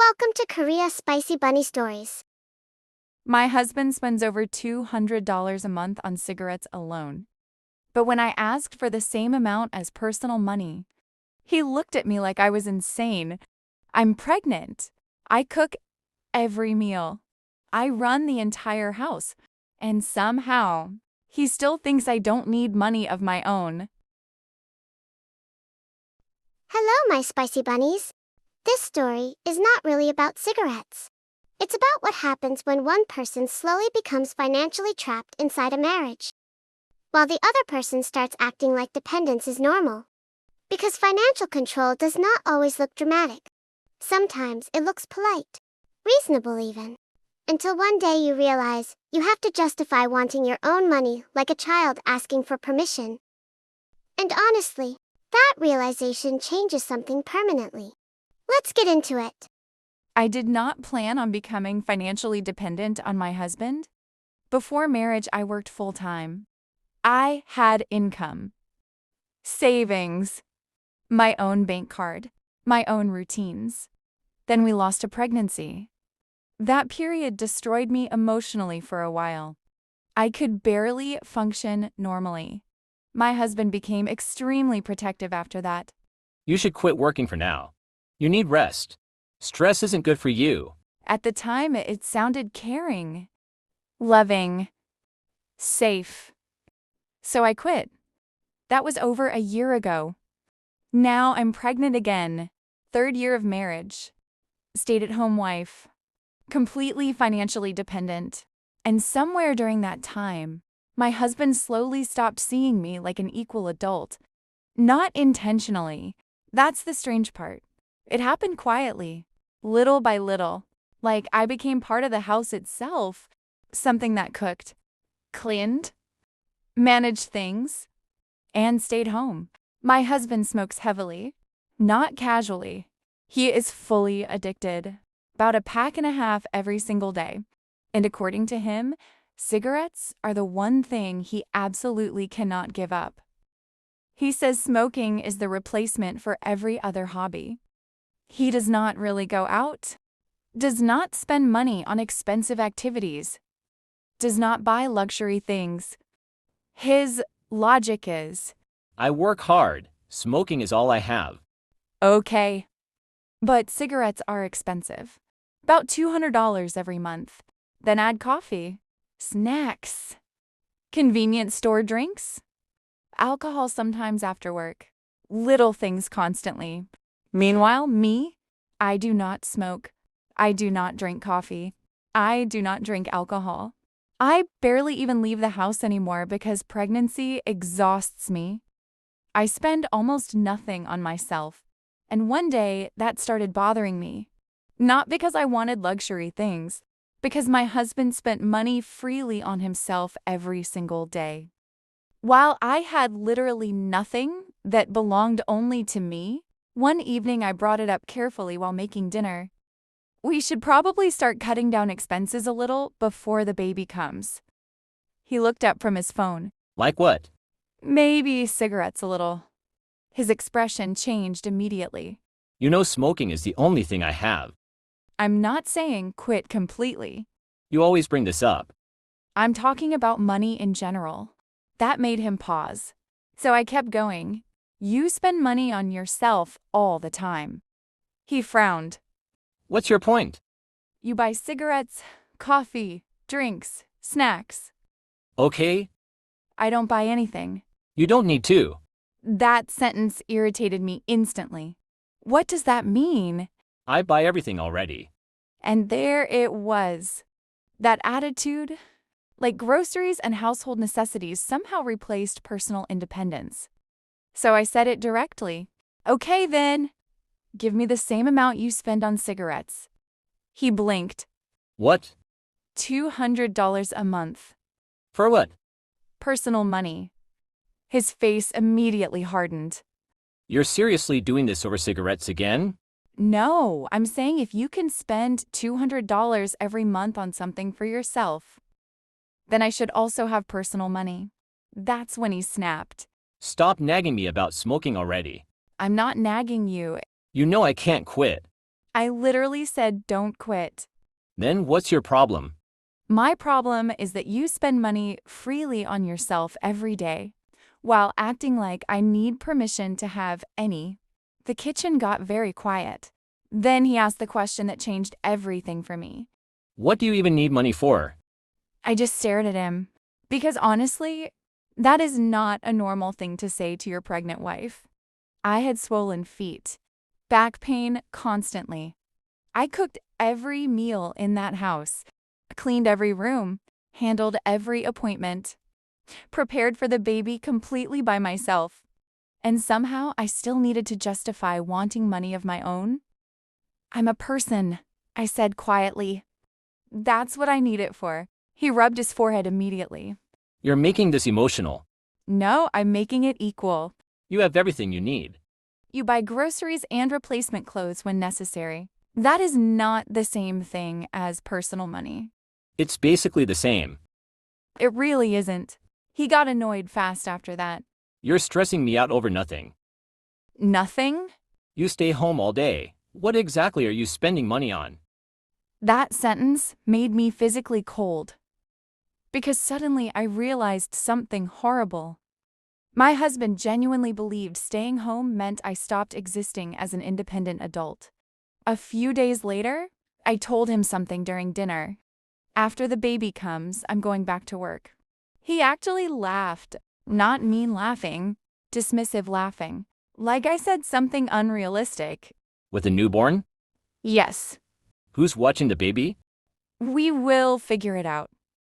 Welcome to Korea Spicy Bunny Stories. My husband spends over $200 a month on cigarettes alone. But when I asked for the same amount as personal money, he looked at me like I was insane. I'm pregnant. I cook every meal. I run the entire house. And somehow, he still thinks I don't need money of my own. Hello, my spicy bunnies. This story is not really about cigarettes. It's about what happens when one person slowly becomes financially trapped inside a marriage, while the other person starts acting like dependence is normal. Because financial control does not always look dramatic. Sometimes it looks polite, reasonable even. Until one day you realize you have to justify wanting your own money like a child asking for permission. And honestly, that realization changes something permanently. Let's get into it. I did not plan on becoming financially dependent on my husband. Before marriage, I worked full-time. I had income, savings, my own bank card, my own routines. Then we lost a pregnancy. That period destroyed me emotionally for a while. I could barely function normally. My husband became extremely protective after that. You should quit working for now. You need rest. Stress isn't good for you. At the time, it sounded caring, loving, safe. So I quit. That was over a year ago. Now I'm pregnant again, 3rd year of marriage, stayed-at-home wife, completely financially dependent. And somewhere during that time, my husband slowly stopped seeing me like an equal adult. Not intentionally. That's the strange part. It happened quietly, little by little, like I became part of the house itself, something that cooked, cleaned, managed things, and stayed home. My husband smokes heavily, not casually. He is fully addicted, about a pack and a half every single day. And according to him, cigarettes are the one thing he absolutely cannot give up. He says smoking is the replacement for every other hobby. He does not really go out, does not spend money on expensive activities, does not buy luxury things. His logic is, I work hard. Smoking is all I have. okay, but cigarettes are expensive, about $200 every month. Then add coffee, snacks, convenience store drinks, alcohol sometimes after work, little things constantly. Meanwhile, me, I do not smoke. I do not drink coffee. I do not drink alcohol. I barely even leave the house anymore because pregnancy exhausts me. I spend almost nothing on myself, and one day that started bothering me. Not because I wanted luxury things, because my husband spent money freely on himself every single day. While I had literally nothing that belonged only to me, one evening I brought it up carefully while making dinner. We should probably start cutting down expenses a little before the baby comes. He looked up from his phone. Like what? Maybe cigarettes a little. His expression changed immediately. You know smoking is the only thing I have. I'm not saying quit completely. You always bring this up. I'm talking about money in general. That made him pause. So I kept going. You spend money on yourself all the time. He frowned. What's your point? You buy cigarettes, coffee, drinks, snacks. Okay, I don't buy anything. you don't need to. That sentence irritated me instantly. What does that mean? I buy everything already. And there it was. That attitude, like groceries and household necessities, somehow replaced personal independence. So I said it directly. Okay then, give me the same amount you spend on cigarettes. He blinked. What? $200 a month. For what? Personal money. His face immediately hardened. You're seriously doing this over cigarettes again? No, I'm saying if you can spend $200 every month on something for yourself, then I should also have personal money. That's when he snapped. Stop nagging me about smoking already. I'm not nagging you. You know I can't quit. I literally said don't quit. Then what's your problem? My problem is that you spend money freely on yourself every day, while acting like I need permission to have any. The kitchen got very quiet. Then he asked the question that changed everything for me. What do you even need money for? I just stared at him. Because honestly, that is not a normal thing to say to your pregnant wife. I had swollen feet, back pain constantly. I cooked every meal in that house, cleaned every room, handled every appointment, prepared for the baby completely by myself. And somehow I still needed to justify wanting money of my own. I'm a person, I said quietly. That's what I need it for. He rubbed his forehead immediately. You're making this emotional. No, I'm making it equal. You have everything you need. You buy groceries and replacement clothes when necessary. That is not the same thing as personal money. It's basically the same. It really isn't. He got annoyed fast after that. You're stressing me out over nothing. Nothing? You stay home all day. What exactly are you spending money on? That sentence made me physically cold. Because suddenly I realized something horrible. My husband genuinely believed staying home meant I stopped existing as an independent adult. A few days later, I told him something during dinner. After the baby comes, I'm going back to work. He actually laughed, not mean laughing, dismissive laughing. Like I said something unrealistic. With a newborn? Yes, Who's watching the baby? we will figure it out.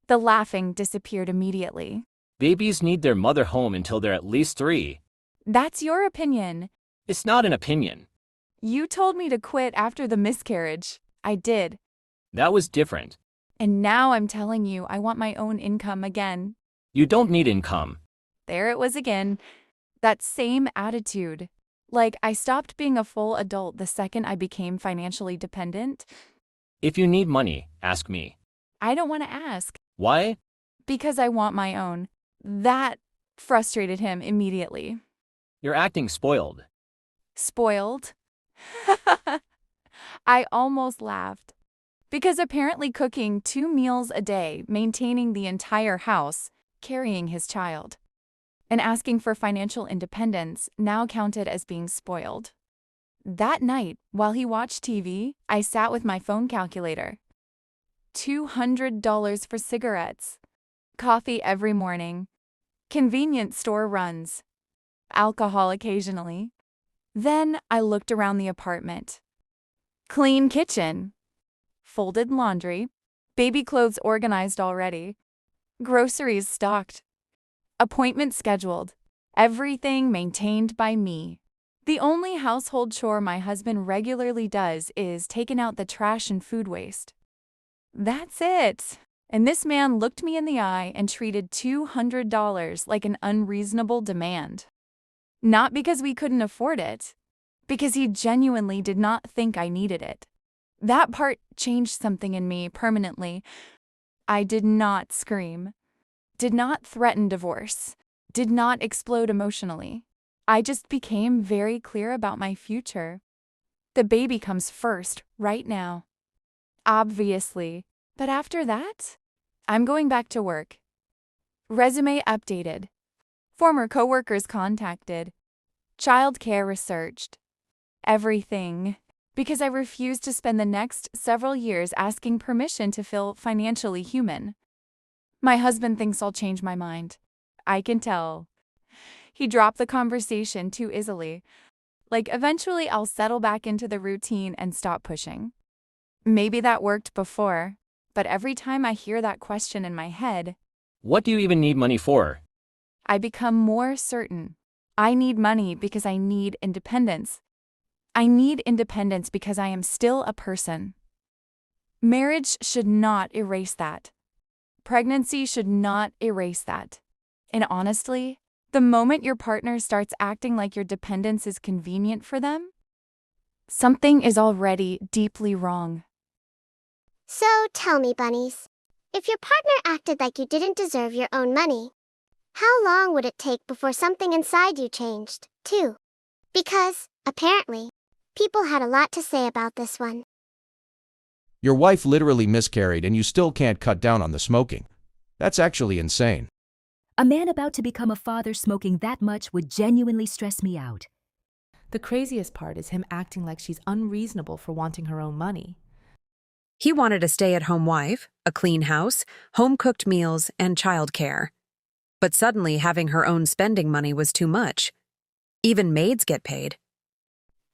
The laughing disappeared immediately. Babies need their mother home until they're at least 3. That's your opinion. It's not an opinion. You told me to quit after the miscarriage. I did. That was different. And now I'm telling you I want my own income again. You don't need income. There it was again. That same attitude. Like I stopped being a full adult the second I became financially dependent. If you need money, ask me. I don't want to ask. Why? Because I want my own. That frustrated him immediately. You're acting spoiled. Spoiled? I almost laughed. Because apparently cooking 2 meals a day, maintaining the entire house, carrying his child, and asking for financial independence now counted as being spoiled. That night, while he watched TV, I sat with my phone calculator. $200 for cigarettes, coffee every morning, convenience store runs, alcohol occasionally. Then I looked around the apartment. Clean kitchen, folded laundry, baby clothes organized already, groceries stocked, appointments scheduled, everything maintained by me. The only household chore my husband regularly does is taking out the trash and food waste. That's it. And this man looked me in the eye and treated $200 like an unreasonable demand. Not because we couldn't afford it, because he genuinely did not think I needed it. That part changed something in me permanently. I did not scream, did not threaten divorce, did not explode emotionally. I just became very clear about my future. The baby comes first, right now. Obviously. But after that, I'm going back to work. Resume updated. Former coworkers contacted. Childcare researched. Everything. Because I refused to spend the next several years asking permission to feel financially human. My husband thinks I'll change my mind. I can tell. He dropped the conversation too easily. Like eventually I'll settle back into the routine and stop pushing. Maybe that worked before, but every time I hear that question in my head, What do you even need money for? I become more certain. I need money because I need independence. I need independence because I am still a person. Marriage should not erase that. Pregnancy should not erase that. And honestly, the moment your partner starts acting like your dependence is convenient for them, something is already deeply wrong. So tell me, bunnies, if your partner acted like you didn't deserve your own money, how long would it take before something inside you changed, too? Because, apparently, People had a lot to say about this one. Your wife literally miscarried and you still can't cut down on the smoking. That's actually insane. A man about to become a father smoking that much would genuinely stress me out. The craziest part is him acting like she's unreasonable for wanting her own money. He wanted a stay-at-home wife, a clean house, home-cooked meals, and childcare. But suddenly having her own spending money was too much. Even maids get paid.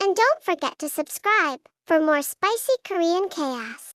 And don't forget to subscribe for more spicy Korean chaos.